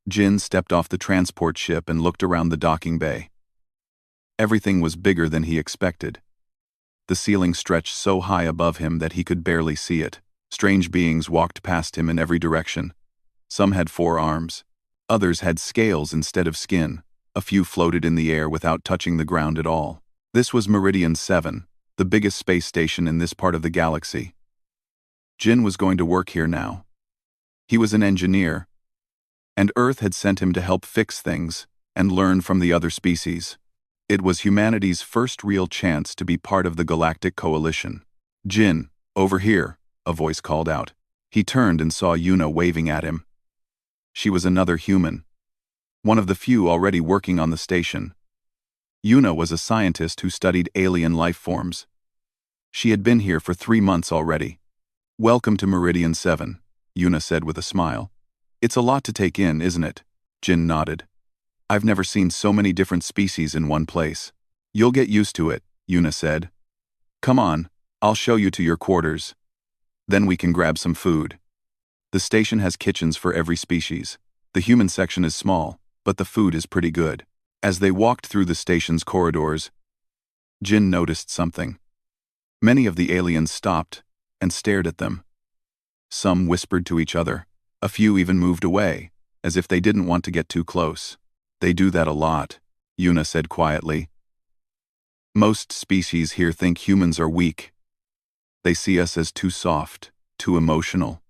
Jin stepped off the transport ship and looked around the docking bay. Everything was bigger than he expected. The ceiling stretched so high above him that he could barely see it. Strange beings walked past him in every direction. Some had 4 arms. Others had scales instead of skin. A few floated in the air without touching the ground at all. This was Meridian 7, the biggest space station in this part of the galaxy. Jin was going to work here now. He was an engineer, and Earth had sent him to help fix things and learn from the other species. It was humanity's first real chance to be part of the Galactic Coalition. "Jin, over here," a voice called out. He turned and saw Yuna waving at him. She was another human, one of the few already working on the station. Yuna was a scientist who studied alien life forms. She had been here for 3 months already. "Welcome to Meridian 7, Yuna said with a smile. "It's a lot to take in, isn't it?" Jin nodded. "I've never seen so many different species in one place." "You'll get used to it," Yuna said. "Come on, I'll show you to your quarters. Then we can grab some food. The station has kitchens for every species. The human section is small, but the food is pretty good." As they walked through the station's corridors, Jin noticed something. Many of the aliens stopped and stared at them. Some whispered to each other. A few even moved away, as if they didn't want to get too close. "They do that a lot," Yuna said quietly. "Most species here think humans are weak. They see us as too soft, too emotional.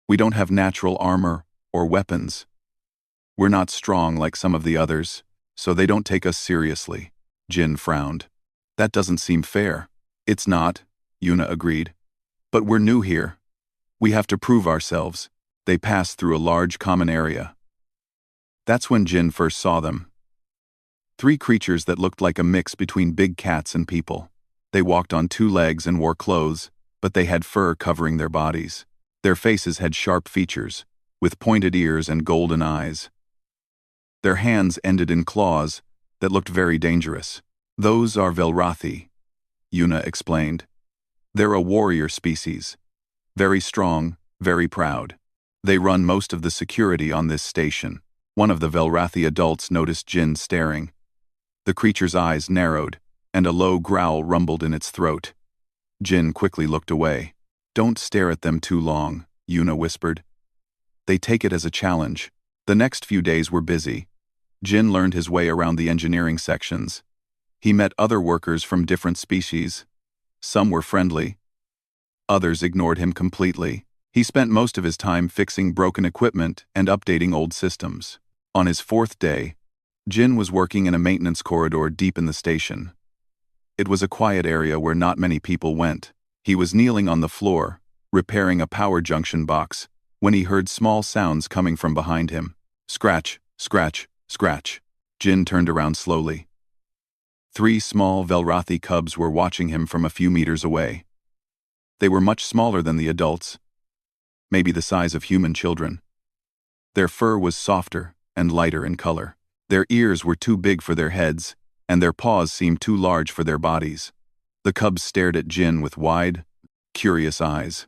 We don't have natural armor or weapons. We're not strong like some of the others, so they don't take us seriously." Jin frowned. "That doesn't seem fair." "It's not," Yuna agreed. "But we're new here. We have to prove ourselves." They passed through a large common area. That's when Jin first saw them. 3 creatures that looked like a mix between big cats and people. They walked on 2 legs and wore clothes, but they had fur covering their bodies. Their faces had sharp features, with pointed ears and golden eyes. Their hands ended in claws that looked very dangerous. "Those are Velrathi," Yuna explained. "They're a warrior species. Very strong, very proud. They run most of the security on this station." One of the Velrathi adults noticed Jin staring. The creature's eyes narrowed, and a low growl rumbled in its throat. Jin quickly looked away. "Don't stare at them too long," Yuna whispered. "They take it as a challenge." The next few days were busy. Jin learned his way around the engineering sections. He met other workers from different species. Some were friendly. Others ignored him completely. He spent most of his time fixing broken equipment and updating old systems. On his 4th day, Jin was working in a maintenance corridor deep in the station. It was a quiet area where not many people went. He was kneeling on the floor, repairing a power junction box, when he heard small sounds coming from behind him. Scratch, scratch, scratch. Jin turned around slowly. 3 small Velrathi cubs were watching him from a few meters away. They were much smaller than the adults, maybe the size of human children. Their fur was softer and lighter in color. Their ears were too big for their heads, and their paws seemed too large for their bodies. The cubs stared at Jin with wide, curious eyes.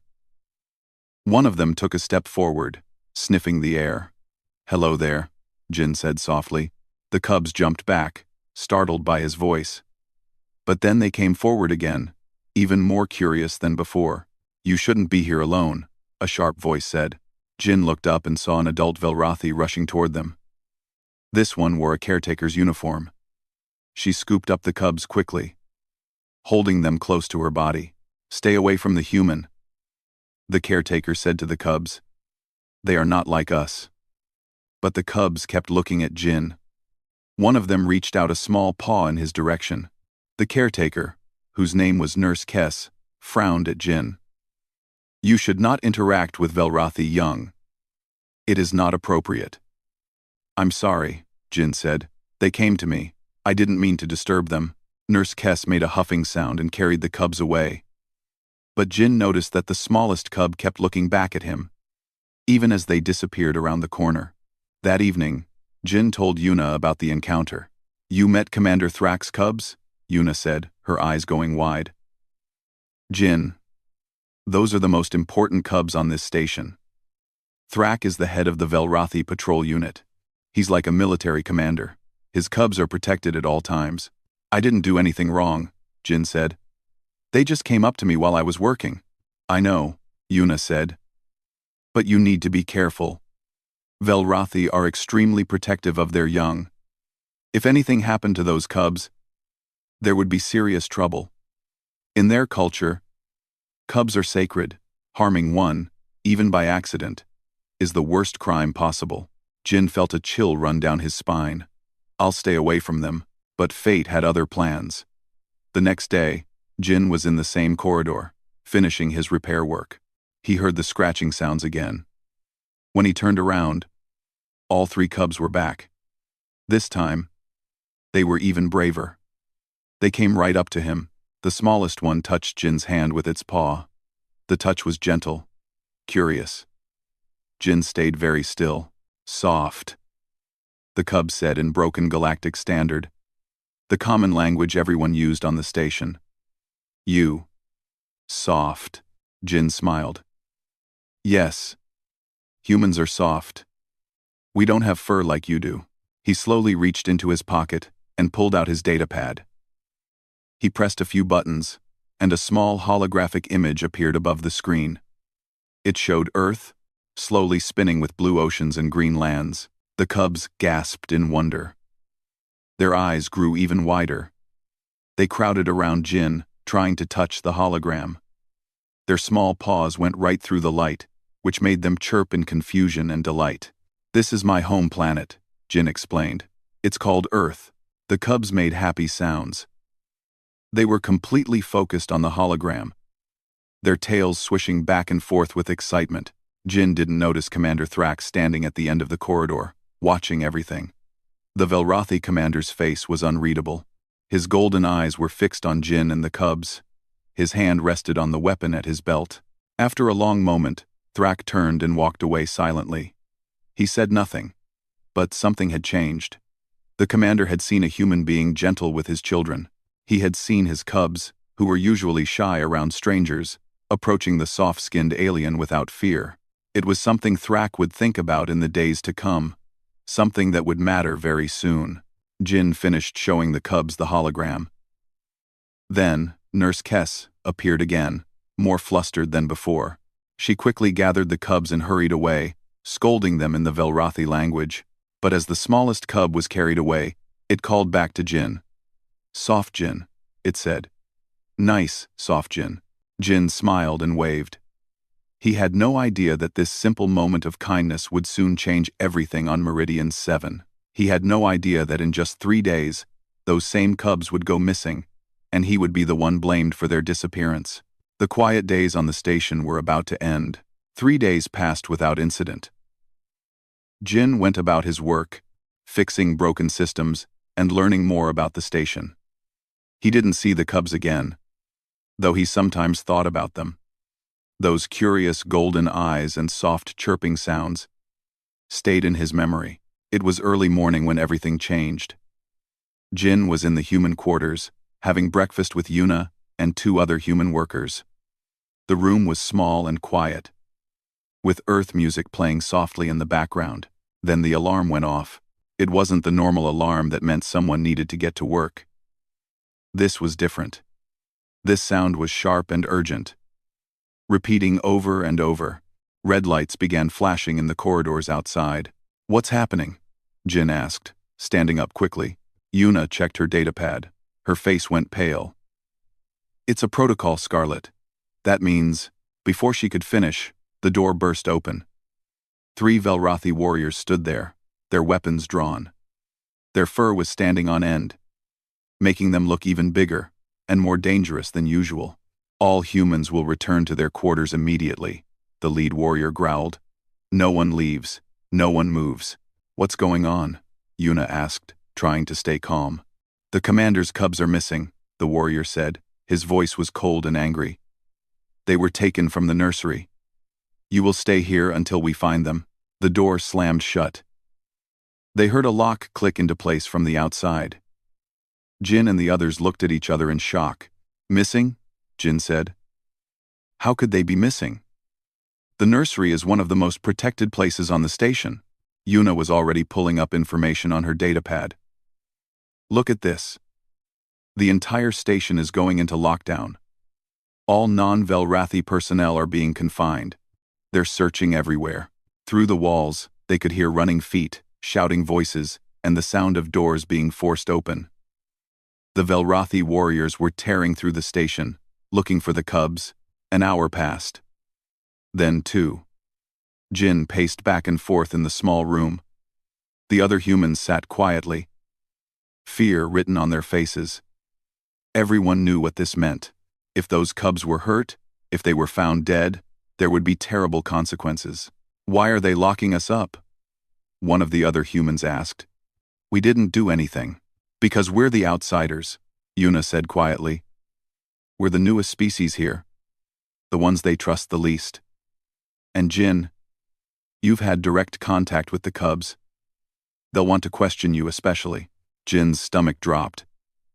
One of them took a step forward, sniffing the air. "Hello there," Jin said softly. The cubs jumped back, startled by his voice. But then they came forward again, even more curious than before. "You shouldn't be here alone," a sharp voice said. Jin looked up and saw an adult Velrathi rushing toward them. This one wore a caretaker's uniform. She scooped up the cubs quickly, holding them close to her body. "Stay away from the human," the caretaker said to the cubs. "They are not like us." But the cubs kept looking at Jin. One of them reached out a small paw in his direction. The caretaker, whose name was Nurse Kess, frowned at Jin. "You should not interact with Velrathi young. It is not appropriate." "I'm sorry," Jin said. "They came to me. I didn't mean to disturb them." Nurse Kess made a huffing sound and carried the cubs away. But Jin noticed that the smallest cub kept looking back at him, even as they disappeared around the corner. That evening, Jin told Yuna about the encounter. "You met Commander Thrax's cubs?" Yuna said, her eyes going wide. "Jin, those are the most important cubs on this station. Thrak is the head of the Velrathi patrol unit. He's like a military commander. His cubs are protected at all times. I didn't do anything wrong, Jin said. They just came up to me while I was working. I know, Yuna said. But you need to be careful. Velrathi are extremely protective of their young. If anything happened to those cubs, there would be serious trouble. In their culture, cubs are sacred. Harming one, even by accident, is the worst crime possible. Jin felt a chill run down his spine. I'll stay away from them, but fate had other plans. The next day, Jin was in the same corridor, finishing his repair work. He heard the scratching sounds again. When he turned around, all 3 cubs were back. This time, they were even braver. They came right up to him. The smallest one touched Jin's hand with its paw. The touch was gentle, curious. Jin stayed very still. Soft, the cub said in broken galactic standard, the common language everyone used on the station. You. Soft, Jin smiled. Yes. Humans are soft. We don't have fur like you do. He slowly reached into his pocket and pulled out his datapad. He pressed a few buttons, and a small holographic image appeared above the screen. It showed Earth, slowly spinning with blue oceans and green lands. The cubs gasped in wonder. Their eyes grew even wider. They crowded around Jin, trying to touch the hologram. Their small paws went right through the light, which made them chirp in confusion and delight. This is my home planet, Jin explained. It's called Earth. The cubs made happy sounds. They were completely focused on the hologram, their tails swishing back and forth with excitement. Jin didn't notice Commander Thrak standing at the end of the corridor, watching everything. The Velrathi commander's face was unreadable. His golden eyes were fixed on Jin and the cubs. His hand rested on the weapon at his belt. After a long moment, Thrak turned and walked away silently. He said nothing, but something had changed. The commander had seen a human being gentle with his children. He had seen his cubs, who were usually shy around strangers, approaching the soft-skinned alien without fear. It was something Thrak would think about in the days to come, something that would matter very soon. Jin finished showing the cubs the hologram. Then, Nurse Kess appeared again, more flustered than before. She quickly gathered the cubs and hurried away, scolding them in the Velrathi language. But as the smallest cub was carried away, it called back to Jin. Soft Jin, it said. Nice, Soft Jin. Jin smiled and waved. He had no idea that this simple moment of kindness would soon change everything on Meridian 7. He had no idea that in just 3 days, those same cubs would go missing, and he would be the one blamed for their disappearance. The quiet days on the station were about to end. 3 days passed without incident. Jin went about his work, fixing broken systems and learning more about the station. He didn't see the cubs again, though he sometimes thought about them. Those curious golden eyes and soft chirping sounds stayed in his memory. It was early morning when everything changed. Jin was in the human quarters, having breakfast with Yuna and 2 other human workers. The room was small and quiet, with earth music playing softly in the background. Then the alarm went off. It wasn't the normal alarm that meant someone needed to get to work. This was different. This sound was sharp and urgent, repeating over and over. Red lights began flashing in the corridors outside. What's happening? Jin asked, standing up quickly. Yuna checked her datapad. Her face went pale. It's a protocol, Scarlet. That means, before she could finish, the door burst open. 3 Velrathi warriors stood there, their weapons drawn. Their fur was standing on end, making them look even bigger and more dangerous than usual. All humans will return to their quarters immediately, the lead warrior growled. No one leaves, no one moves. What's going on? Yuna asked, trying to stay calm. The commander's cubs are missing, the warrior said. His voice was cold and angry. They were taken from the nursery. You will stay here until we find them. The door slammed shut. They heard a lock click into place from the outside. Jin and the others looked at each other in shock. Missing? Jin said. How could they be missing? The nursery is one of the most protected places on the station. Yuna was already pulling up information on her datapad. Look at this. The entire station is going into lockdown. All non-Velrathi personnel are being confined. They're searching everywhere. Through the walls, they could hear running feet, shouting voices, and the sound of doors being forced open. The Velrathi warriors were tearing through the station, looking for the cubs. An hour passed. Then 2. Jin paced back and forth in the small room. The other humans sat quietly, fear written on their faces. Everyone knew what this meant. If those cubs were hurt, if they were found dead, there would be terrible consequences. Why are they locking us up? One of the other humans asked. We didn't do anything. Because we're the outsiders, Yuna said quietly. We're the newest species here. The ones they trust the least. And Jin, you've had direct contact with the cubs. They'll want to question you especially. Jin's stomach dropped.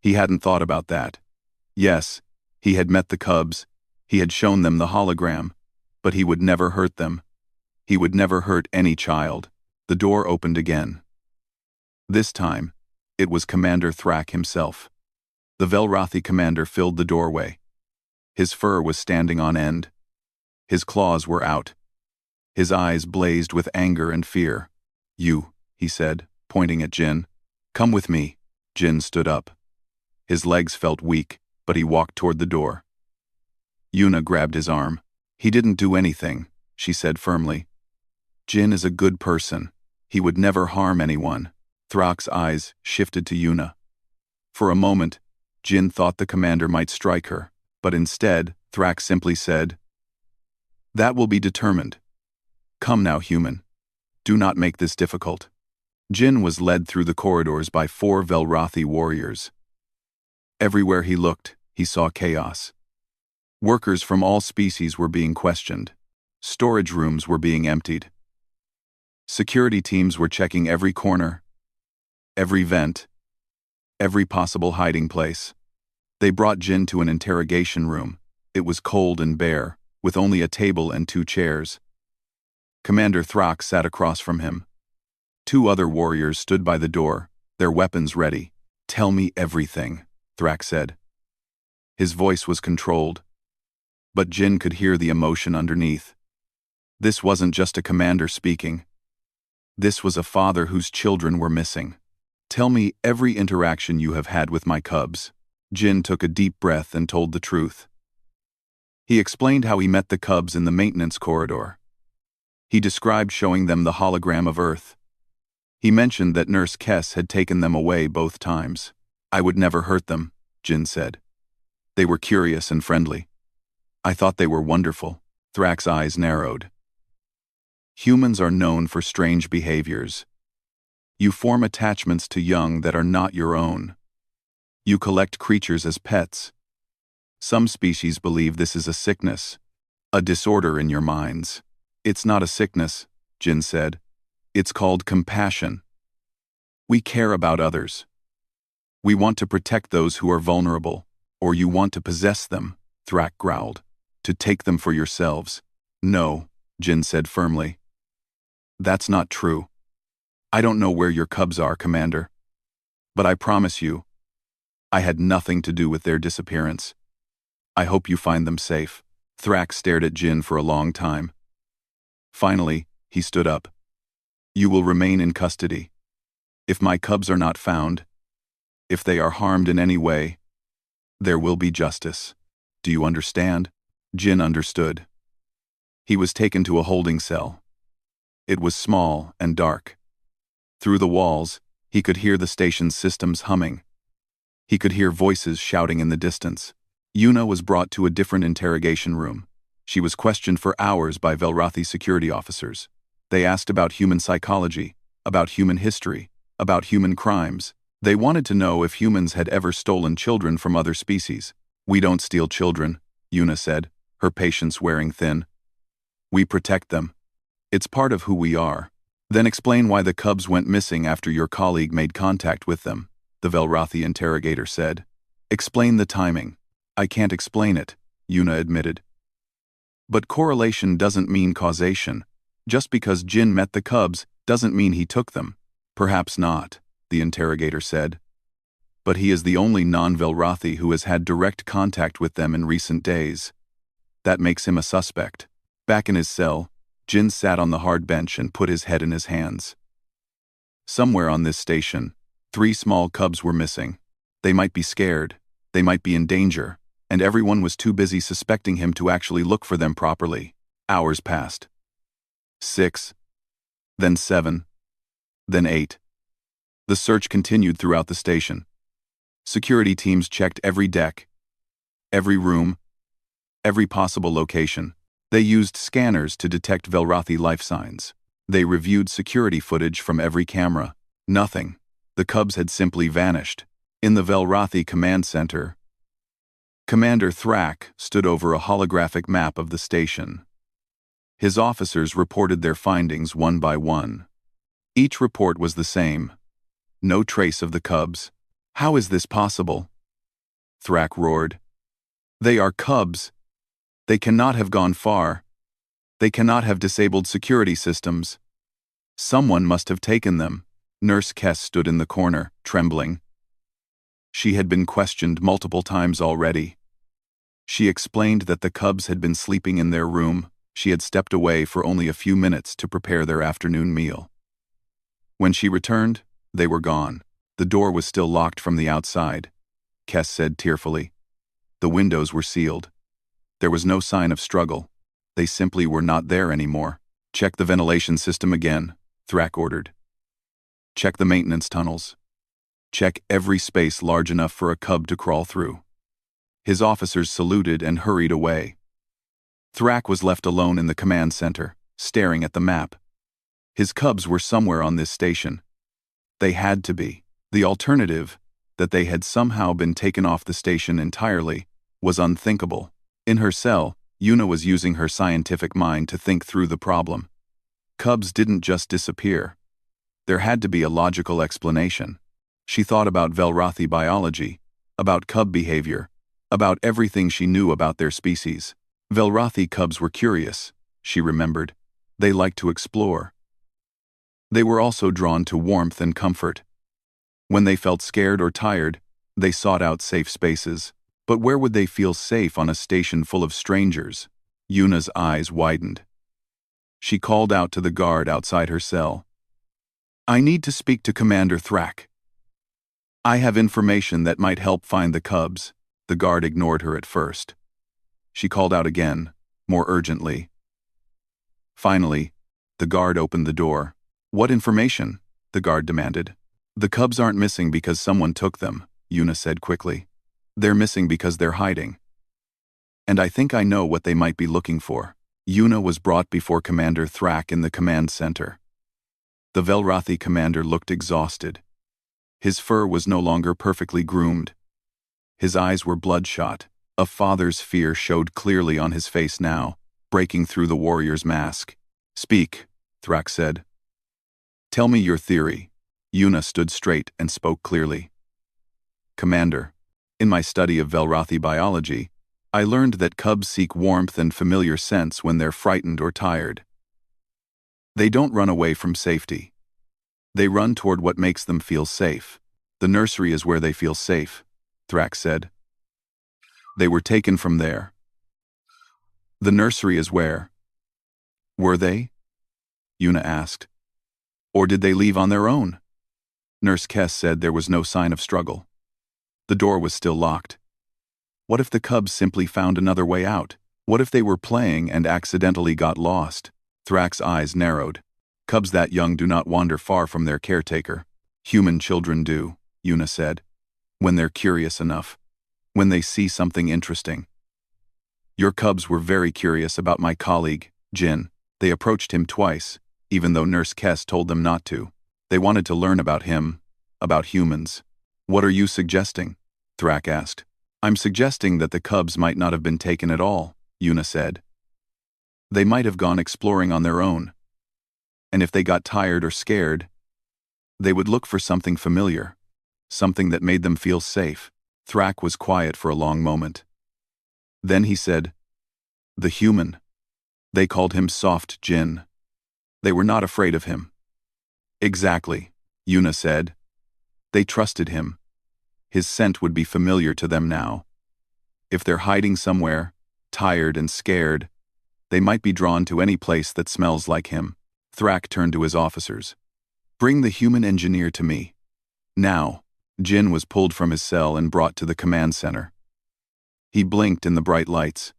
He hadn't thought about that. Yes, he had met the cubs. He had shown them the hologram. But he would never hurt them. He would never hurt any child. The door opened again. This time, it was Commander Thrak himself. The Velrathi commander filled the doorway. His fur was standing on end. His claws were out. His eyes blazed with anger and fear. You, he said, pointing at Jin. Come with me. Jin stood up. His legs felt weak, but he walked toward the door. Yuna grabbed his arm. He didn't do anything, she said firmly. Jin is a good person. He would never harm anyone. Thrak's eyes shifted to Yuna. For a moment, Jin thought the commander might strike her, but instead, Thrak simply said, That will be determined. Come now, human. Do not make this difficult. Jin was led through the corridors by 4 Velrathi warriors. Everywhere he looked, he saw chaos. Workers from all species were being questioned. Storage rooms were being emptied. Security teams were checking every corner, every vent, every possible hiding place. They brought Jin to an interrogation room. It was cold and bare, with only a table and 2 chairs. Commander Thrak sat across from him. 2 other warriors stood by the door, their weapons ready. Tell me everything, Thrak said. His voice was controlled, but Jin could hear the emotion underneath. This wasn't just a commander speaking. This was a father whose children were missing. Tell me every interaction you have had with my cubs. Jin took a deep breath and told the truth. He explained how he met the cubs in the maintenance corridor. He described showing them the hologram of Earth. He mentioned that Nurse Kess had taken them away both times. I would never hurt them, Jin said. They were curious and friendly. I thought they were wonderful. Thrak's eyes narrowed. Humans are known for strange behaviors. You form attachments to young that are not your own. You collect creatures as pets. Some species believe this is a sickness, a disorder in your minds. It's not a sickness, Jin said. It's called compassion. We care about others. We want to protect those who are vulnerable, or you want to possess them, Thrak growled. To take them for yourselves. No, Jin said firmly. That's not true. I don't know where your cubs are, Commander. But I promise you, I had nothing to do with their disappearance. I hope you find them safe. Thrak stared at Jin for a long time. Finally, he stood up. You will remain in custody. If my cubs are not found, if they are harmed in any way, there will be justice. Do you understand? Jin understood. He was taken to a holding cell. It was small and dark. Through the walls, he could hear the station's systems humming. He could hear voices shouting in the distance. Yuna was brought to a different interrogation room. She was questioned for hours by Velrathi security officers. They asked about human psychology, about human history, about human crimes. They wanted to know if humans had ever stolen children from other species. We don't steal children, Yuna said, her patience wearing thin. We protect them. It's part of who we are. Then explain why the cubs went missing after your colleague made contact with them, the Velrathi interrogator said. Explain the timing. I can't explain it, Yuna admitted. But correlation doesn't mean causation. Just because Jin met the cubs doesn't mean he took them. Perhaps not, the interrogator said. But he is the only non-Velrathi who has had direct contact with them in recent days. That makes him a suspect. Back in his cell, Jin sat on the hard bench and put his head in his hands. Somewhere on this station, 3 small cubs were missing. They might be scared, they might be in danger, and everyone was too busy suspecting him to actually look for them properly. Hours passed. 6, then 7, then 8. The search continued throughout the station. Security teams checked every deck, every room, every possible location. They used scanners to detect Velrathi life signs. They reviewed security footage from every camera. Nothing. The cubs had simply vanished. In the Velrathi command center, Commander Thrak stood over a holographic map of the station. His officers reported their findings one by one. Each report was the same. No trace of the cubs. How is this possible? Thrak roared. They are cubs. They cannot have gone far. They cannot have disabled security systems. Someone must have taken them. Nurse Kess stood in the corner, trembling. She had been questioned multiple times already. She explained that the cubs had been sleeping in their room. She had stepped away for only a few minutes to prepare their afternoon meal. When she returned, they were gone. The door was still locked from the outside, Kess said tearfully. The windows were sealed. There was no sign of struggle. They simply were not there anymore. Check the ventilation system again, Thrak ordered. Check the maintenance tunnels. Check every space large enough for a cub to crawl through. His officers saluted and hurried away. Thrak was left alone in the command center, staring at the map. His cubs were somewhere on this station. They had to be. The alternative, that they had somehow been taken off the station entirely, was unthinkable. In her cell, Yuna was using her scientific mind to think through the problem. Cubs didn't just disappear. There had to be a logical explanation. She thought about Velrathi biology, about cub behavior, about everything she knew about their species. Velrathi cubs were curious, she remembered. They liked to explore. They were also drawn to warmth and comfort. When they felt scared or tired, they sought out safe spaces. But where would they feel safe on a station full of strangers? Yuna's eyes widened. She called out to the guard outside her cell. I need to speak to Commander Thrak. I have information that might help find the cubs. The guard ignored her at first. She called out again, more urgently. Finally, the guard opened the door. What information? The guard demanded. The cubs aren't missing because someone took them, Yuna said quickly. They're missing because they're hiding. And I think I know what they might be looking for. Yuna was brought before Commander Thrak in the command center. The Velrathi commander looked exhausted. His fur was no longer perfectly groomed. His eyes were bloodshot. A father's fear showed clearly on his face now, breaking through the warrior's mask. Speak, Thrak said. Tell me your theory. Yuna stood straight and spoke clearly. Commander, in my study of Velrathi biology, I learned that cubs seek warmth and familiar scents when they're frightened or tired. They don't run away from safety. They run toward what makes them feel safe. The nursery is where they feel safe, Thrak said. They were taken from there. The nursery is where? Were they? Yuna asked. Or did they leave on their own? Nurse Kess said there was no sign of struggle. The door was still locked. What if the cubs simply found another way out? What if they were playing and accidentally got lost? Thrak's eyes narrowed. Cubs that young do not wander far from their caretaker. Human children do, Yuna said. When they're curious enough. When they see something interesting. Your cubs were very curious about my colleague, Jin. They approached him twice, even though Nurse Kess told them not to. They wanted to learn about him, about humans. What are you suggesting? Thrak asked. I'm suggesting that the cubs might not have been taken at all, Yuna said. They might have gone exploring on their own. And if they got tired or scared, they would look for something familiar, something that made them feel safe. Thrak was quiet for a long moment. Then he said, the human. They called him Soft Jin. They were not afraid of him. Exactly, Yuna said. They trusted him. His scent would be familiar to them now. If they're hiding somewhere, tired and scared, they might be drawn to any place that smells like him. Thrak turned to his officers. Bring the human engineer to me. Now. Jin was pulled from his cell and brought to the command center. He blinked in the bright lights,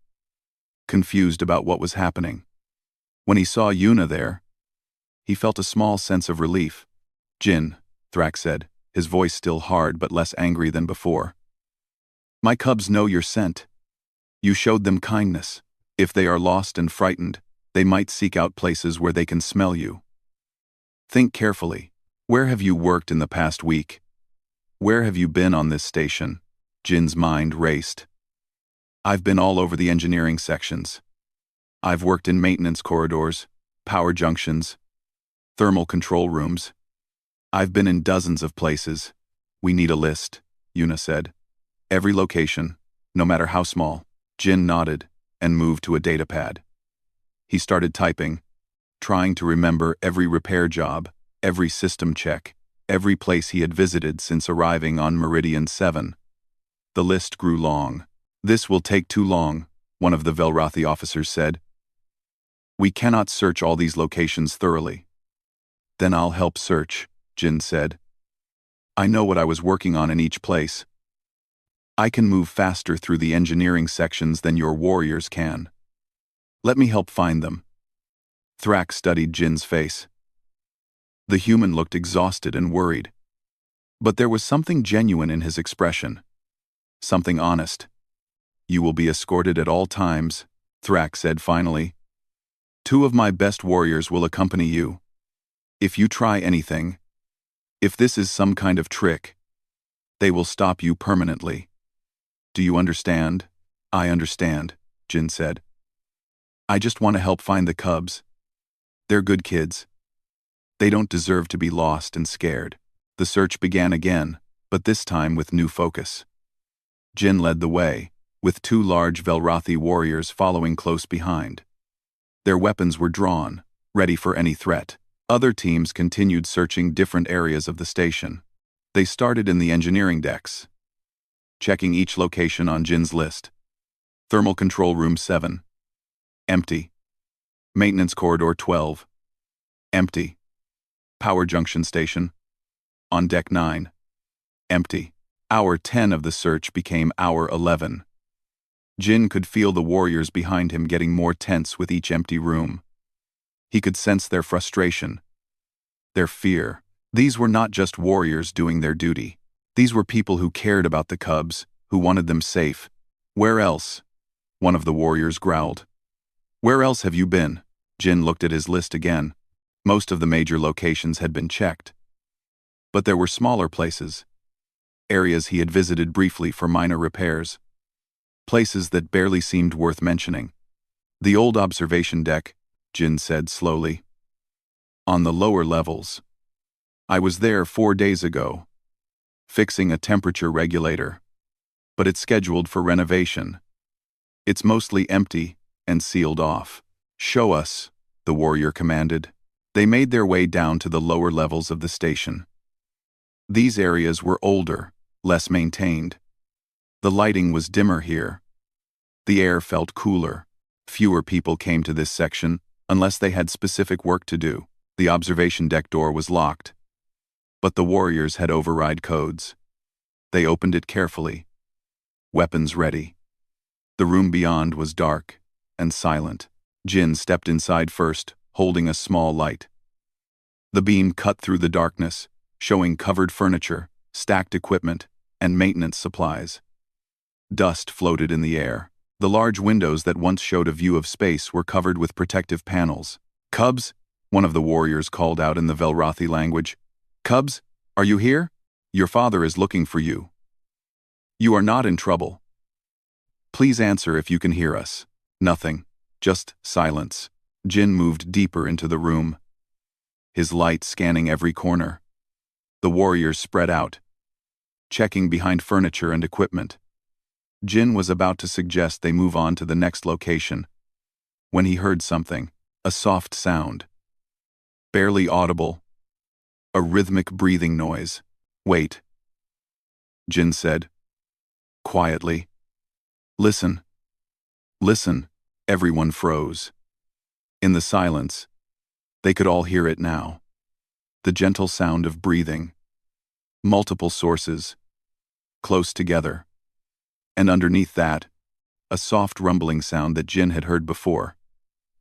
confused about what was happening. When he saw Yuna there, he felt a small sense of relief. Jin, Thrak said, his voice still hard but less angry than before. My cubs know your scent. You showed them kindness. If they are lost and frightened, they might seek out places where they can smell you. Think carefully. Where have you worked in the past week? Where have you been on this station? Jin's mind raced. I've been all over the engineering sections. I've worked in maintenance corridors, power junctions, thermal control rooms. I've been in dozens of places. We need a list, Yuna said. Every location, no matter how small. Jin nodded and moved to a datapad. He started typing, trying to remember every repair job, every system check, every place he had visited since arriving on Meridian 7. The list grew long. This will take too long, one of the Velrathi officers said. We cannot search all these locations thoroughly. Then I'll help search, Jin said. I know what I was working on in each place. I can move faster through the engineering sections than your warriors can. Let me help find them. Thrak studied Jin's face. The human looked exhausted and worried. But there was something genuine in his expression. Something honest. You will be escorted at all times, Thrak said finally. 2 of my best warriors will accompany you. If you try anything, if this is some kind of trick, they will stop you permanently. Do you understand? I understand, Jin said. I just want to help find the cubs. They're good kids. They don't deserve to be lost and scared. The search began again, but this time with new focus. Jin led the way, with 2 large Velrathi warriors following close behind. Their weapons were drawn, ready for any threat. Other teams continued searching different areas of the station. They started in the engineering decks, checking each location on Jin's list. Thermal Control Room 7. Empty. Maintenance Corridor 12. Empty. Power Junction Station. On Deck 9. Empty. Hour 10 of the search became Hour 11. Jin could feel the warriors behind him getting more tense with each empty room. He could sense their frustration, their fear. These were not just warriors doing their duty. These were people who cared about the cubs, who wanted them safe. Where else? One of the warriors growled. Where else have you been? Jin looked at his list again. Most of the major locations had been checked. But there were smaller places. Areas he had visited briefly for minor repairs. Places that barely seemed worth mentioning. The old observation deck, Jin said slowly. On the lower levels. I was there 4 days ago, fixing a temperature regulator. But it's scheduled for renovation. It's mostly empty and sealed off. Show us, the warrior commanded. They made their way down to the lower levels of the station. These areas were older, less maintained. The lighting was dimmer here. The air felt cooler. Fewer people came to this section unless they had specific work to do. The observation deck door was locked. But the warriors had override codes. They opened it carefully. Weapons ready. The room beyond was dark and silent. Jin stepped inside first, holding a small light. The beam cut through the darkness, showing covered furniture, stacked equipment, and maintenance supplies. Dust floated in the air. The large windows that once showed a view of space were covered with protective panels. Cubs? One of the warriors called out in the Velrathi language. Cubs, are you here? Your father is looking for you. You are not in trouble. Please answer if you can hear us. Nothing. Just silence. Jin moved deeper into the room, his light scanning every corner. The warriors spread out, checking behind furniture and equipment. Jin was about to suggest they move on to the next location, when he heard something, a soft sound. Barely audible. A rhythmic breathing noise. "Wait," Jin said, quietly. "Listen. Listen." Everyone froze. In the silence, they could all hear it now. The gentle sound of breathing. Multiple sources. Close together. And underneath that, a soft rumbling sound that Jin had heard before.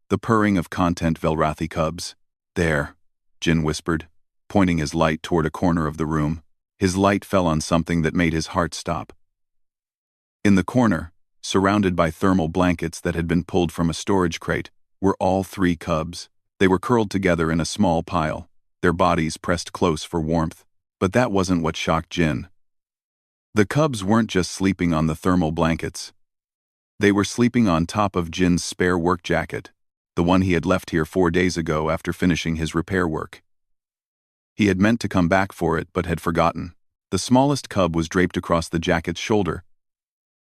The purring of content Velrathi cubs. "There," Jin whispered, pointing his light toward a corner of the room. His light fell on something that made his heart stop. In the corner, surrounded by thermal blankets that had been pulled from a storage crate, were all 3 cubs. They were curled together in a small pile, their bodies pressed close for warmth. But that wasn't what shocked Jin. The cubs weren't just sleeping on the thermal blankets. They were sleeping on top of Jin's spare work jacket, the one he had left here 4 days ago after finishing his repair work. He had meant to come back for it but had forgotten. The smallest cub was draped across the jacket's shoulder,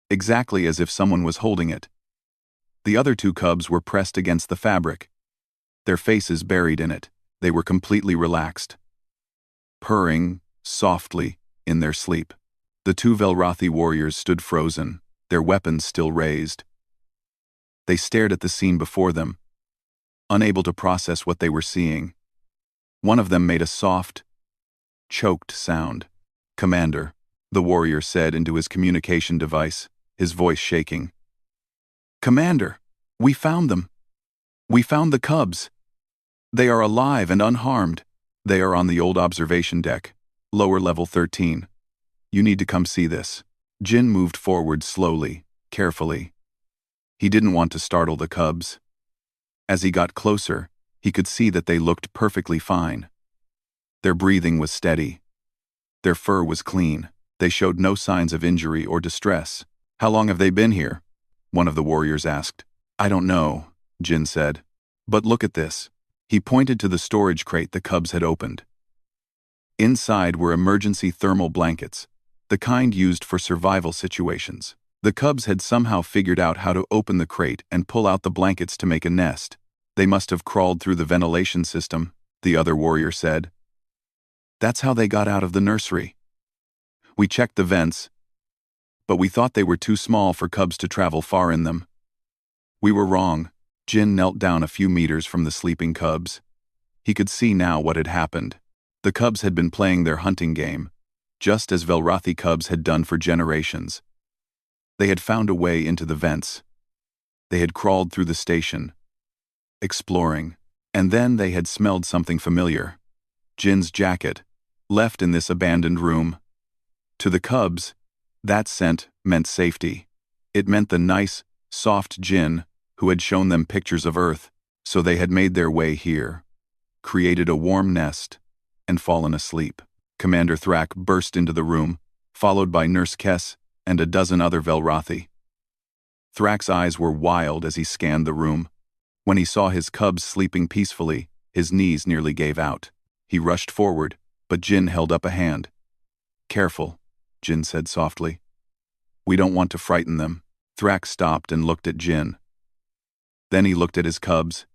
exactly as if someone was holding it. The other 2 cubs were pressed against the fabric, their faces buried in it. They were completely relaxed, purring softly in their sleep. The 2 Velrathi warriors stood frozen, their weapons still raised. They stared at the scene before them, unable to process what they were seeing. One of them made a soft, choked sound. "Commander," the warrior said into his communication device, his voice shaking. "Commander, we found them. We found the cubs. They are alive and unharmed. They are on the old observation deck, lower level 13. You need to come see this." Jin moved forward slowly, carefully. He didn't want to startle the cubs. As he got closer, he could see that they looked perfectly fine. Their breathing was steady. Their fur was clean. They showed no signs of injury or distress. "How long have they been here?" one of the warriors asked. "I don't know," Jin said. "But look at this." He pointed to the storage crate the cubs had opened. Inside were emergency thermal blankets, the kind used for survival situations. The cubs had somehow figured out how to open the crate and pull out the blankets to make a nest. "They must have crawled through the ventilation system," the other warrior said. "That's how they got out of the nursery. We checked the vents, but we thought they were too small for cubs to travel far in them. We were wrong." Jin knelt down a few meters from the sleeping cubs. He could see now what had happened. The cubs had been playing their hunting game, just as Velrathi cubs had done for generations. They had found a way into the vents. They had crawled through the station, exploring, and then they had smelled something familiar. Jin's jacket, left in this abandoned room. To the cubs, that scent meant safety. It meant the nice, soft Jin who had shown them pictures of Earth. So they had made their way here, created a warm nest, and fallen asleep. Commander Thrak burst into the room, followed by Nurse Kess and a dozen other Velrathi. Thrak's eyes were wild as he scanned the room. When he saw his cubs sleeping peacefully, his knees nearly gave out. He rushed forward, but Jin held up a hand. "Careful," Jin said softly. "We don't want to frighten them." Thrak stopped and looked at Jin. Then he looked at his cubs,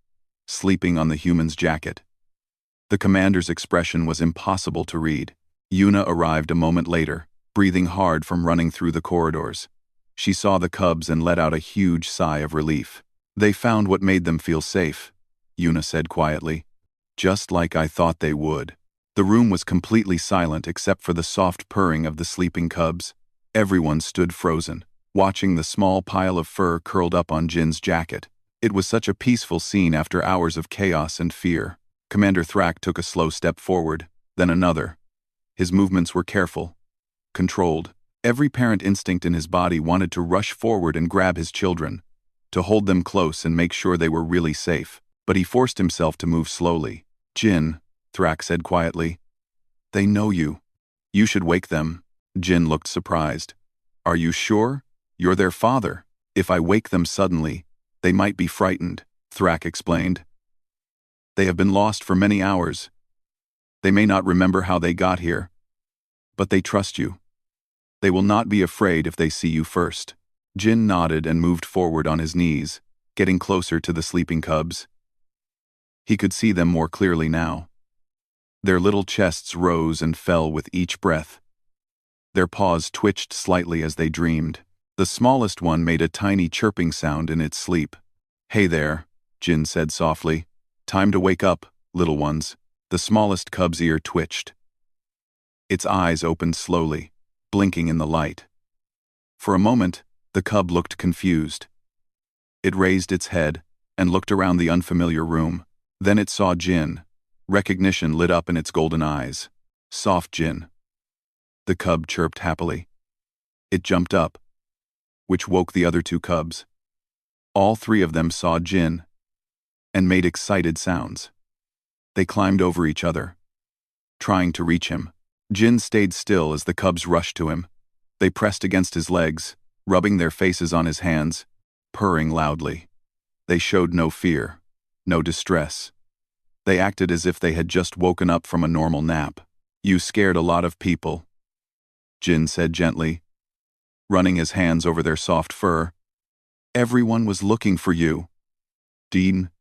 sleeping on the human's jacket. The commander's expression was impossible to read. Yuna arrived a moment later, breathing hard from running through the corridors. She saw the cubs and let out a huge sigh of relief. "They found what made them feel safe," Yuna said quietly. "Just like I thought they would." The room was completely silent except for the soft purring of the sleeping cubs. Everyone stood frozen, watching the small pile of fur curled up on Jin's jacket. It was such a peaceful scene after hours of chaos and fear. Commander Thrak took a slow step forward, then another. His movements were careful, controlled. Every parent instinct in his body wanted to rush forward and grab his children, to hold them close and make sure they were really safe. But he forced himself to move slowly. "Jin," Thrak said quietly. "They know you. You should wake them." Jin looked surprised. "Are you sure? You're their father. If I wake them suddenly, they might be frightened," Thrak explained. "They have been lost for many hours. They may not remember how they got here, but they trust you. They will not be afraid if they see you first." Jin nodded and moved forward on his knees, getting closer to the sleeping cubs. He could see them more clearly now. Their little chests rose and fell with each breath. Their paws twitched slightly as they dreamed. The smallest one made a tiny chirping sound in its sleep. "Hey there," Jin said softly. "Time to wake up, little ones." The smallest cub's ear twitched. Its eyes opened slowly, blinking in the light. For a moment, the cub looked confused. It raised its head and looked around the unfamiliar room. Then it saw Jin. Recognition lit up in its golden eyes. "Soft Jin." The cub chirped happily. It jumped up, which woke the other two cubs. All three of them saw Jin and made excited sounds. They climbed over each other, trying to reach him. Jin stayed still as the cubs rushed to him. They pressed against his legs, rubbing their faces on his hands, purring loudly. They showed no fear, no distress. They acted as if they had just woken up from a normal nap. "You scared a lot of people," Jin said gently, running his hands over their soft fur. "Everyone was looking for you, Dean.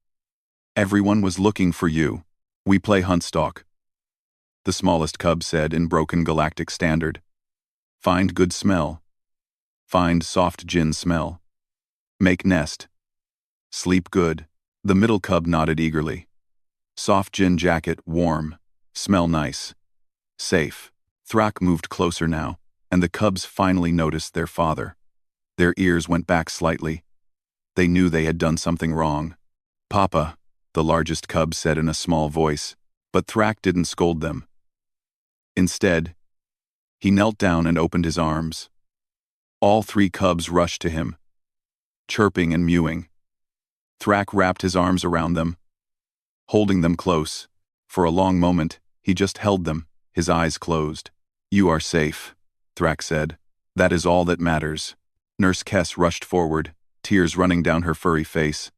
Everyone was looking for you. We play Huntstock," the smallest cub said in broken galactic standard. "Find good smell. Find soft Jin smell. Make nest. Sleep good." The middle cub nodded eagerly. "Soft Jin jacket, warm. Smell nice. Safe." Thrak moved closer now, and the cubs finally noticed their father. Their ears went back slightly. They knew they had done something wrong. "Papa," the largest cub said in a small voice, but Thrak didn't scold them. Instead, he knelt down and opened his arms. All three cubs rushed to him, chirping and mewing. Thrak wrapped his arms around them, holding them close. For a long moment, he just held them, his eyes closed. "You are safe," Thrak said. "That is all that matters." Nurse Kess rushed forward, tears running down her furry face.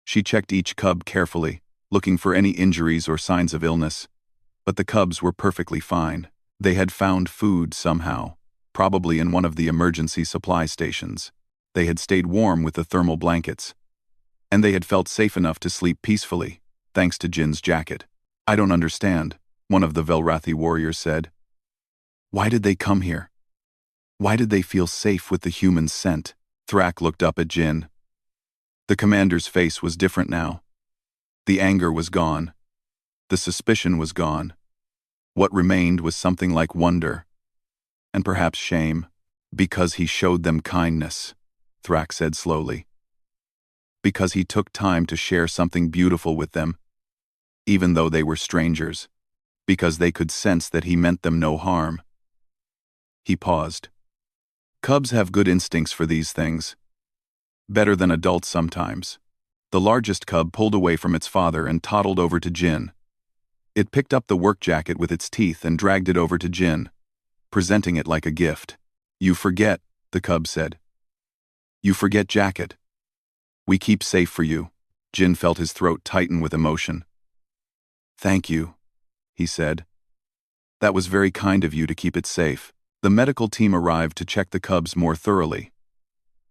She checked each cub carefully, looking for any injuries or signs of illness. But the cubs were perfectly fine. They had found food somehow, probably in one of the emergency supply stations. They had stayed warm with the thermal blankets. And they had felt safe enough to sleep peacefully, thanks to Jin's jacket. "I don't understand," one of the Velrathi warriors said. "Why did they come here? Why did they feel safe with the human scent?" Thrak looked up at Jin. The commander's face was different now. The anger was gone. The suspicion was gone. What remained was something like wonder, and perhaps shame. "Because he showed them kindness," Thrak said slowly. "Because he took time to share something beautiful with them, even though they were strangers. Because they could sense that he meant them no harm." He paused. Cubs have good instincts for these things. Better than adults sometimes. The largest cub pulled away from its father and toddled over to Jin. It picked up the work jacket with its teeth and dragged it over to Jin, presenting it like a gift. "You forget," the cub said. "You forget jacket. We keep safe for you." Jin felt his throat tighten with emotion. "Thank you," he said. "That was very kind of you to keep it safe." The medical team arrived to check the cubs more thoroughly.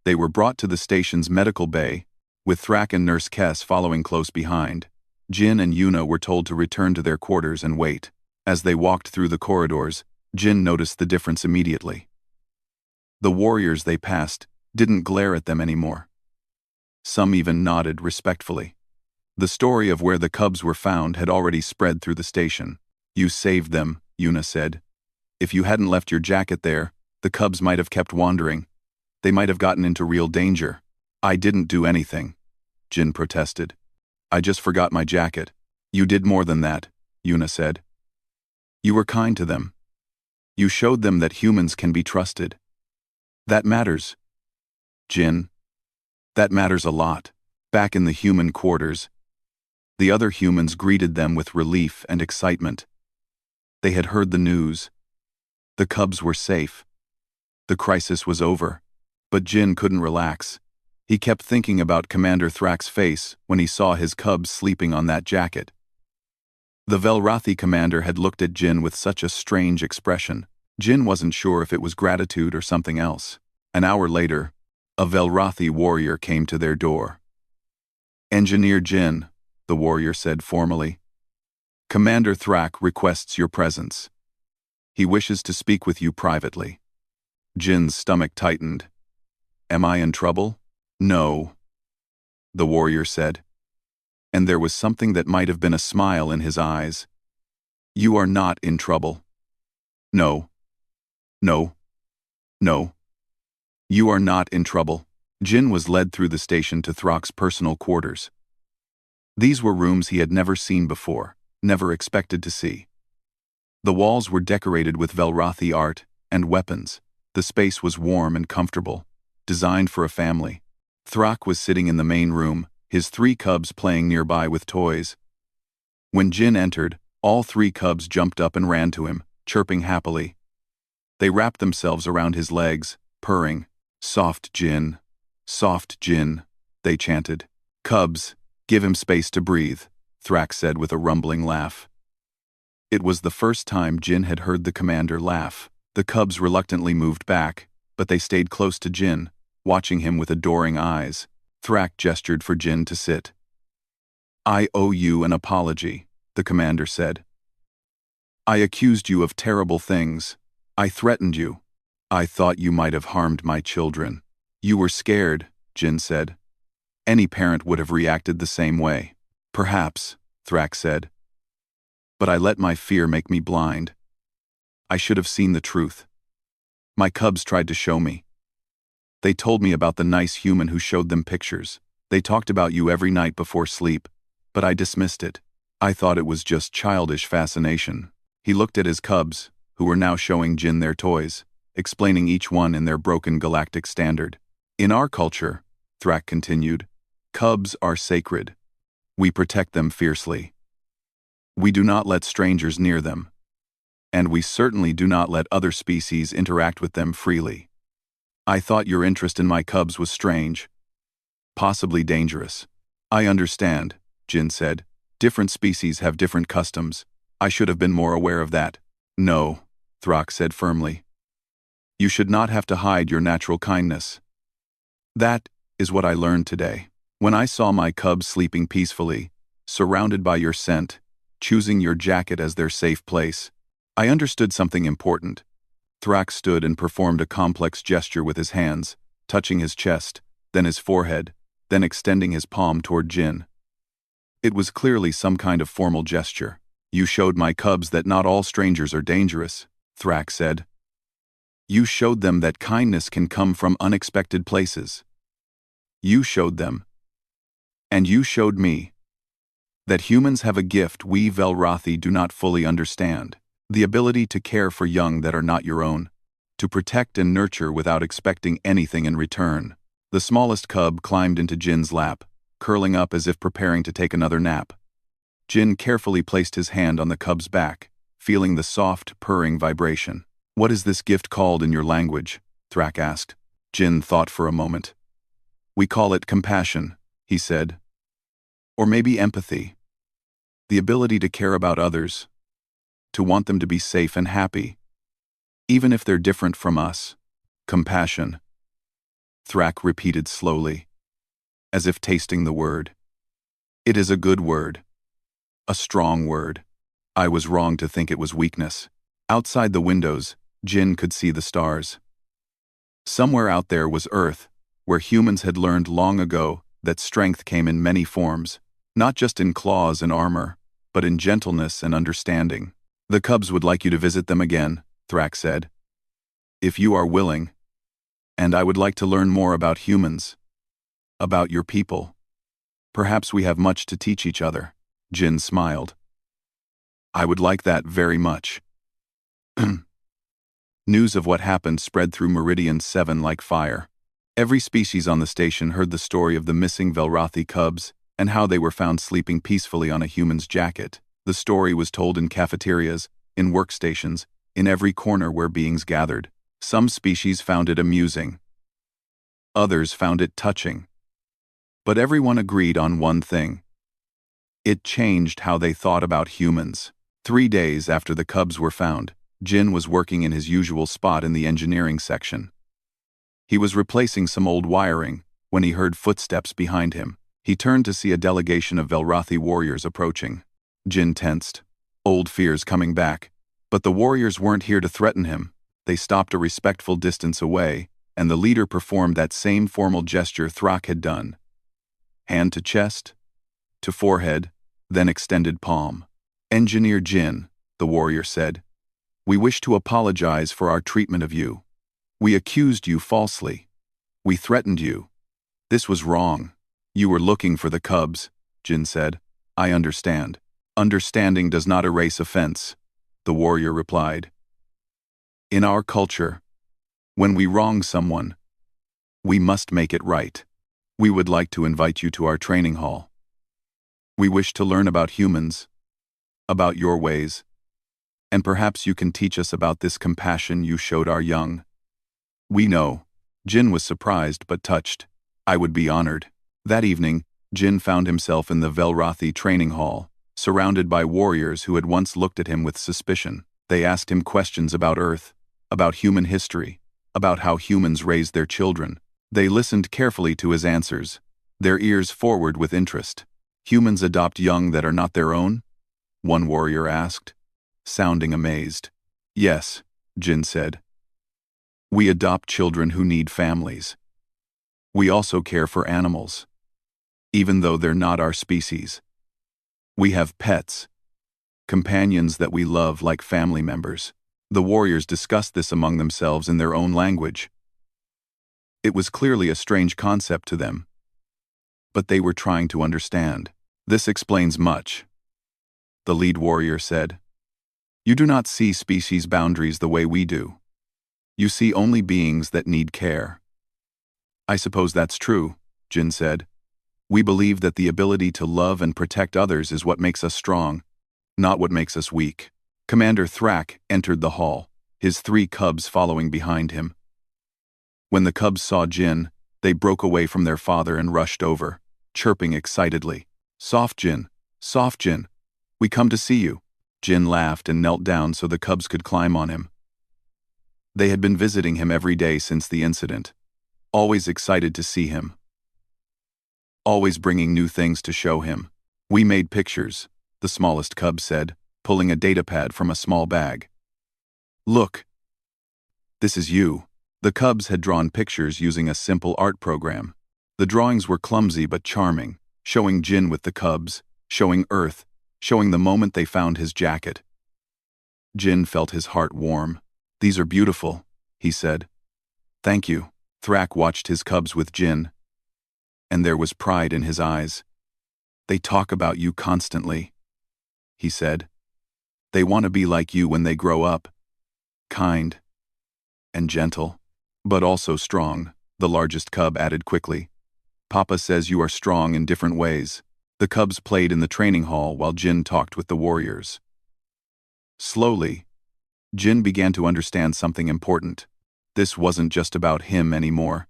They were brought to the station's medical bay, with Thrak and Nurse Kess following close behind. Jin and Yuna were told to return to their quarters and wait. As they walked through the corridors, Jin noticed the difference immediately. The warriors they passed didn't glare at them anymore. Some even nodded respectfully. The story of where the cubs were found had already spread through the station. "You saved them," Yuna said. "If you hadn't left your jacket there, the cubs might have kept wandering. They might have gotten into real danger." "I didn't do anything," Jin protested. "I just forgot my jacket." "You did more than that," Yuna said. "You were kind to them. You showed them that humans can be trusted. That matters, Jin. That matters a lot." Back in the human quarters, the other humans greeted them with relief and excitement. They had heard the news. The cubs were safe. The crisis was over. But Jin couldn't relax. He kept thinking about Commander Thrak's face when he saw his cubs sleeping on that jacket. The Velrathi commander had looked at Jin with such a strange expression. Jin wasn't sure if it was gratitude or something else. An hour later, A Velrothi warrior came to their door. "Engineer Jin," the warrior said formally. "Commander Thrak requests your presence. He wishes to speak with you privately." Jin's stomach tightened. "Am I in trouble?" "No," the warrior said, and there was something that might have been a smile in his eyes. "You are not in trouble. No. No. No. You are not in trouble." Jin was led through the station to Thrak's personal quarters. These were rooms he had never seen before, never expected to see. The walls were decorated with Velrothi art and weapons. The space was warm and comfortable, designed for a family. Thrak was sitting in the main room, his 3 cubs playing nearby with toys. When Jin entered, all 3 cubs jumped up and ran to him, chirping happily. They wrapped themselves around his legs, purring. "Soft Jin, soft Jin," they chanted. "Cubs, give him space to breathe," Thrak said with a rumbling laugh. It was the first time Jin had heard the commander laugh. The cubs reluctantly moved back, but they stayed close to Jin, watching him with adoring eyes. Thrak gestured for Jin to sit. "I owe you an apology," the commander said. "I accused you of terrible things. I threatened you. I thought you might have harmed my children." "You were scared," Jin said. "Any parent would have reacted the same way." "Perhaps," Thrak said. "But I let my fear make me blind. I should have seen the truth. My cubs tried to show me. They told me about the nice human who showed them pictures. They talked about you every night before sleep, but I dismissed it. I thought it was just childish fascination." He looked at his cubs, who were now showing Jin their toys, explaining each one in their broken galactic standard. "In our culture," Thrak continued, "cubs are sacred. We protect them fiercely. We do not let strangers near them. And we certainly do not let other species interact with them freely. I thought your interest in my cubs was strange. Possibly dangerous." "I understand," Jin said. "Different species have different customs. I should have been more aware of that." "No," Thrak said firmly. "You should not have to hide your natural kindness. That is what I learned today. When I saw my cubs sleeping peacefully, surrounded by your scent, choosing your jacket as their safe place, I understood something important." Thrak stood and performed a complex gesture with his hands, touching his chest, then his forehead, then extending his palm toward Jin. It was clearly some kind of formal gesture. "You showed my cubs that not all strangers are dangerous," Thrak said. "You showed them that kindness can come from unexpected places. You showed them, and you showed me, that humans have a gift we Velrothi do not fully understand. The ability to care for young that are not your own, to protect and nurture without expecting anything in return." The smallest cub climbed into Jin's lap, curling up as if preparing to take another nap. Jin carefully placed his hand on the cub's back, feeling the soft, purring vibration. "What is this gift called in your language?" Thrak asked. Jin thought for a moment. "We call it compassion," he said. "Or maybe empathy. The ability to care about others, to want them to be safe and happy, even if they're different from us. Compassion." Thrak repeated slowly, as if tasting the word. "It is a good word. A strong word. I was wrong to think it was weakness." Outside the windows, Jin could see the stars. Somewhere out there was Earth, where humans had learned long ago that strength came in many forms, not just in claws and armor, but in gentleness and understanding. "The cubs would like you to visit them again," Thrak said. "If you are willing. And I would like to learn more about humans. About your people. Perhaps we have much to teach each other." Jin smiled. "I would like that very much." News of what happened spread through Meridian 7 like fire. Every species on the station heard the story of the missing Velrothi cubs and how they were found sleeping peacefully on a human's jacket. The story was told in cafeterias, in workstations, in every corner where beings gathered. Some species found it amusing. Others found it touching. But everyone agreed on one thing. It changed how they thought about humans. 3 days after the cubs were found, Jin was working in his usual spot in the engineering section. He was replacing some old wiring when he heard footsteps behind him. He turned to see a delegation of Velrathi warriors approaching. Jin tensed, old fears coming back. But the warriors weren't here to threaten him. They stopped a respectful distance away, and the leader performed that same formal gesture Thrak had done. Hand to chest, to forehead, then extended palm. "Engineer Jin," the warrior said, "we wish to apologize for our treatment of you. We accused you falsely. We threatened you. This was wrong. You were looking for the cubs," Jin said. "I understand. Understanding does not erase offense," the warrior replied. "In our culture, when we wrong someone, we must make it right. We would like to invite you to our training hall. We wish to learn about humans, about your ways, and perhaps you can teach us about this compassion you showed our young." "We know." Jin was surprised but touched. "I would be honored." That evening, Jin found himself in the Velrathi training hall, surrounded by warriors who had once looked at him with suspicion. They asked him questions about Earth, about human history, about how humans raise their children. They listened carefully to his answers, their ears forward with interest. "Humans adopt young that are not their own?" one warrior asked, sounding amazed. "Yes," Jin said. "We adopt children who need families. We also care for animals, even though they're not our species. We have pets, companions that we love like family members." The warriors discussed this among themselves in their own language. It was clearly a strange concept to them, but they were trying to understand. "This explains much," the lead warrior said. "You do not see species boundaries the way we do. You see only beings that need care." "I suppose that's true," Jin said. "We believe that the ability to love and protect others is what makes us strong, not what makes us weak." Commander Thrak entered the hall, his 3 cubs following behind him. When the cubs saw Jin, they broke away from their father and rushed over, chirping excitedly. Soft Jin, we come to see you." Jin laughed and knelt down so the cubs could climb on him. They had been visiting him every day since the incident, always excited to see him, always bringing new things to show him. "We made pictures," the smallest cub said, pulling a datapad from a small bag. "Look. This is you." The cubs had drawn pictures using a simple art program. The drawings were clumsy but charming, showing Jin with the cubs, showing Earth, showing the moment they found his jacket. Jin felt his heart warm. "These are beautiful," he said. "Thank you." Thrak watched his cubs with Jin, and there was pride in his eyes. "They talk about you constantly," he said. "They want to be like you when they grow up. Kind and gentle, but also strong," the largest cub added quickly. "Papa says you are strong in different ways." The cubs played in the training hall while Jin talked with the warriors. Slowly, Jin began to understand something important. This wasn't just about him anymore.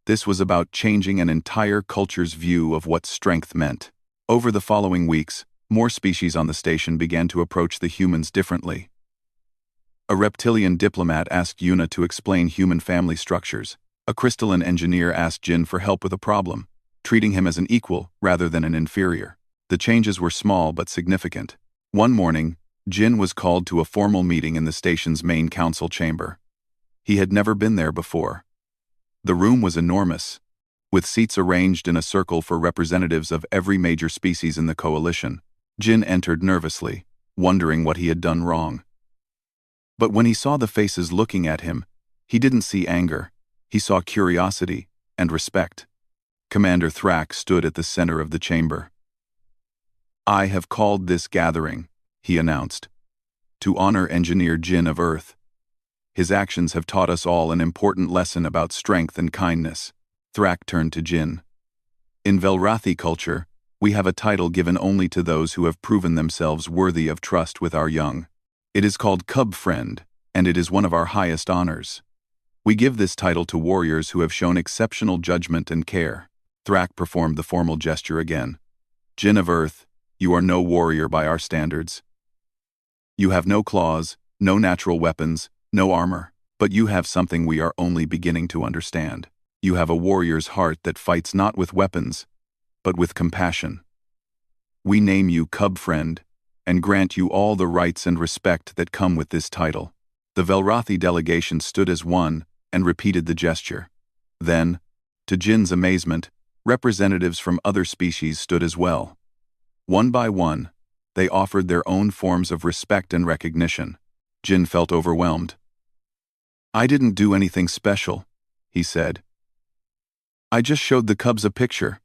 This was about changing an entire culture's view of what strength meant. Over the following weeks, more species on the station began to approach the humans differently. A reptilian diplomat asked Yuna to explain human family structures. A crystalline engineer asked Jin for help with a problem, treating him as an equal rather than an inferior. The changes were small but significant. One morning, Jin was called to a formal meeting in the station's main council chamber. He had never been there before. The room was enormous, with seats arranged in a circle for representatives of every major species in the coalition. Jin entered nervously, wondering what he had done wrong. But when he saw the faces looking at him, he didn't see anger. He saw curiosity and respect. Commander Thrak stood at the center of the chamber. "I have called this gathering," he announced, "to honor Engineer Jin of Earth. His actions have taught us all an important lesson about strength and kindness." Thrak turned to Jin. "In Velrathi culture, we have a title given only to those who have proven themselves worthy of trust with our young. It is called Cub Friend, and it is one of our highest honors. We give this title to warriors who have shown exceptional judgment and care." Thrak performed the formal gesture again. "Jin of Earth, you are no warrior by our standards. You have no claws, no natural weapons, no armor. But you have something we are only beginning to understand. You have a warrior's heart that fights not with weapons, but with compassion. We name you Cub Friend, and grant you all the rights and respect that come with this title." The Velrathi delegation stood as one and repeated the gesture. Then, to Jin's amazement, representatives from other species stood as well. One by one, they offered their own forms of respect and recognition. Jin felt overwhelmed. "I didn't do anything special," he said. "I just showed the cubs a picture.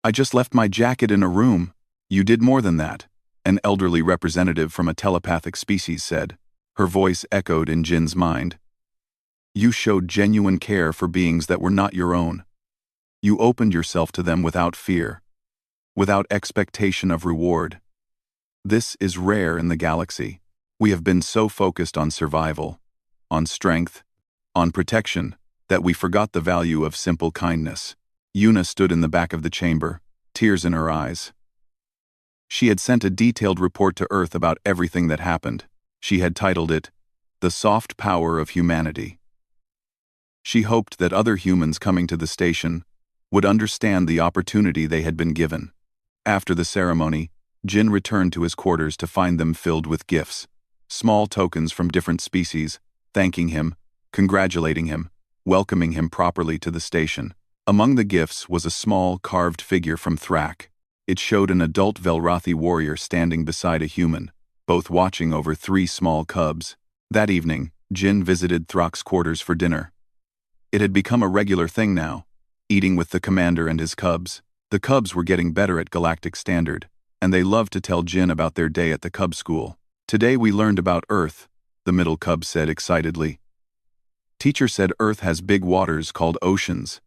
I just left my jacket in a room." "You did more than that," an elderly representative from a telepathic species said. Her voice echoed in Jin's mind. "You showed genuine care for beings that were not your own. You opened yourself to them without fear, without expectation of reward. This is rare in the galaxy. We have been so focused on survival, on strength, on protection, that we forgot the value of simple kindness." Yuna stood in the back of the chamber, tears in her eyes. She had sent a detailed report to Earth about everything that happened. She had titled it, "The Soft Power of Humanity." She hoped that other humans coming to the station would understand the opportunity they had been given. After the ceremony, Jin returned to his quarters to find them filled with gifts, small tokens from different species, thanking him, congratulating him, welcoming him properly to the station. Among the gifts was a small, carved figure from Thrak. It showed an adult Velrathi warrior standing beside a human, both watching over 3 small cubs. That evening, Jin visited Thrak's quarters for dinner. It had become a regular thing now, eating with the commander and his cubs. The cubs were getting better at galactic standard, and they loved to tell Jin about their day at the cub school. "Today we learned about Earth," the middle cub said excitedly. "Teacher said Earth has big waters called oceans.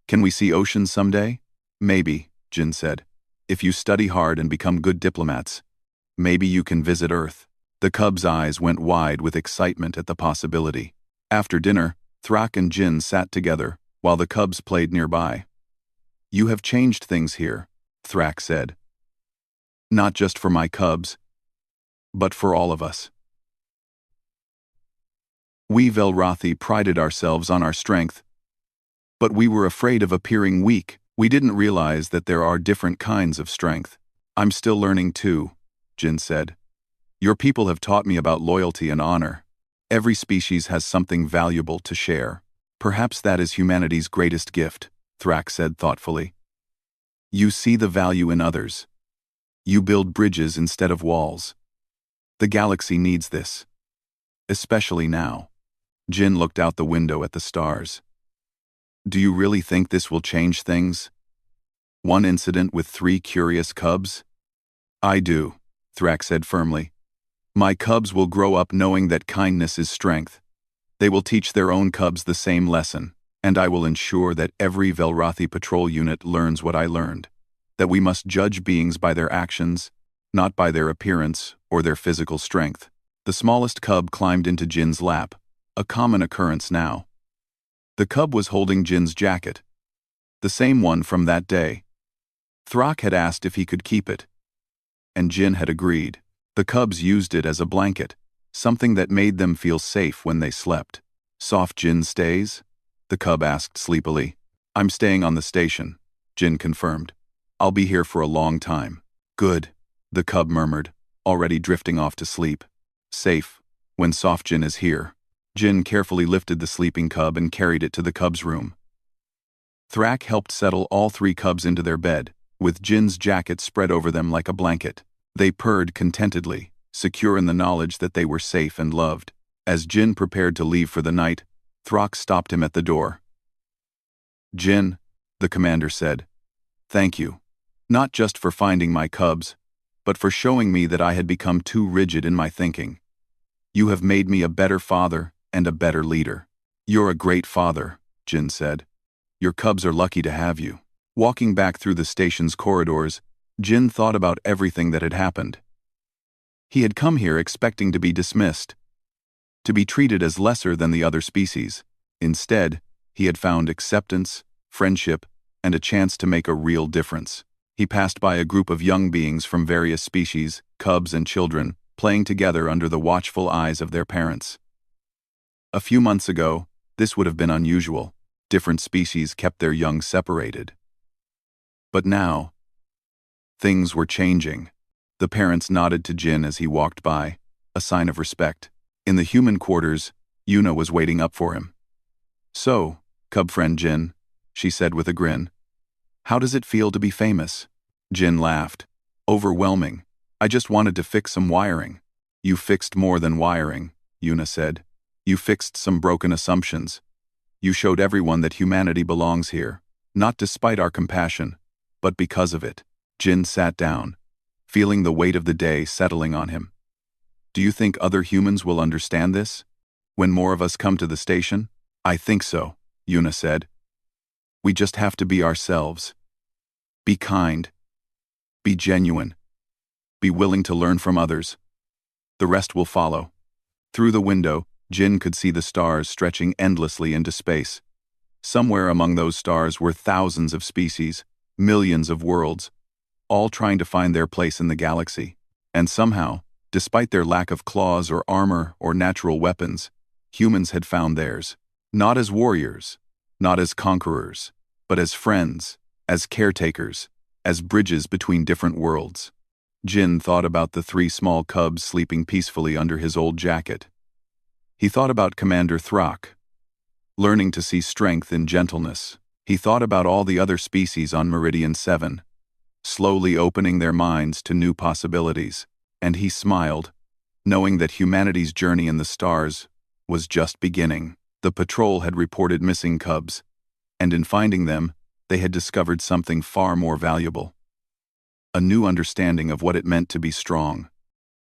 Can we see oceans someday?" "Maybe," Jin said. "If you study hard and become good diplomats, maybe you can visit Earth." The cub's eyes went wide with excitement at the possibility. After dinner, Thrak and Jin sat together, while the cubs played nearby. "You have changed things here," Thrak said. "Not just for my cubs, but for all of us. We Velrathi prided ourselves on our strength, but we were afraid of appearing weak. We didn't realize that there are different kinds of strength." "I'm still learning too," Jin said. "Your people have taught me about loyalty and honor. Every species has something valuable to share. Perhaps that is humanity's greatest gift," Thrak said thoughtfully. "You see the value in others. You build bridges instead of walls. The galaxy needs this. Especially now." Jin looked out the window at the stars. "Do you really think this will change things? One incident with 3 curious cubs?" "I do," Thrak said firmly. "My cubs will grow up knowing that kindness is strength. They will teach their own cubs the same lesson, and I will ensure that every Velrathi patrol unit learns what I learned, that we must judge beings by their actions, not by their appearance or their physical strength." The smallest cub climbed into Jin's lap, a common occurrence now. The cub was holding Jin's jacket, the same one from that day. Thrak had asked if he could keep it, and Jin had agreed. The cubs used it as a blanket, something that made them feel safe when they slept. "Soft Jin stays?" the cub asked sleepily. "I'm staying on the station," Jin confirmed. "I'll be here for a long time." "Good," the cub murmured, already drifting off to sleep. "Safe, when Soft Jin is here." Jin carefully lifted the sleeping cub and carried it to the cub's room. Thrak helped settle all 3 cubs into their bed, with Jin's jacket spread over them like a blanket. They purred contentedly, secure in the knowledge that they were safe and loved. As Jin prepared to leave for the night, Thrak stopped him at the door. "Jin," the commander said, "thank you, not just for finding my cubs, but for showing me that I had become too rigid in my thinking. You have made me a better father and a better leader." "You're a great father," Jin said. "Your cubs are lucky to have you." Walking back through the station's corridors, Jin thought about everything that had happened. He had come here expecting to be dismissed, to be treated as lesser than the other species. Instead, he had found acceptance, friendship, and a chance to make a real difference. He passed by a group of young beings from various species, cubs and children, playing together under the watchful eyes of their parents. A few months ago, this would have been unusual. Different species kept their young separated. But now, things were changing. The parents nodded to Jin as he walked by, a sign of respect. In the human quarters, Yuna was waiting up for him. "So, cub friend Jin," she said with a grin. "How does it feel to be famous?" Jin laughed. "Overwhelming. I just wanted to fix some wiring." "You fixed more than wiring," Yuna said. "You fixed some broken assumptions. You showed everyone that humanity belongs here, not despite our compassion, but because of it." Jin sat down, feeling the weight of the day settling on him. "Do you think other humans will understand this? When more of us come to the station?" "I think so," Yuna said. "We just have to be ourselves. Be kind. Be genuine. Be willing to learn from others. The rest will follow." Through the window, Jin could see the stars stretching endlessly into space. Somewhere among those stars were thousands of species, millions of worlds, all trying to find their place in the galaxy. And somehow, despite their lack of claws or armor or natural weapons, humans had found theirs. Not as warriors, not as conquerors, but as friends, as caretakers, as bridges between different worlds. Jin thought about the 3 small cubs sleeping peacefully under his old jacket. He thought about Commander Thrak, learning to see strength in gentleness. He thought about all the other species on Meridian 7, slowly opening their minds to new possibilities. And he smiled, knowing that humanity's journey in the stars was just beginning. The patrol had reported missing cubs, and in finding them, they had discovered something far more valuable. A new understanding of what it meant to be strong.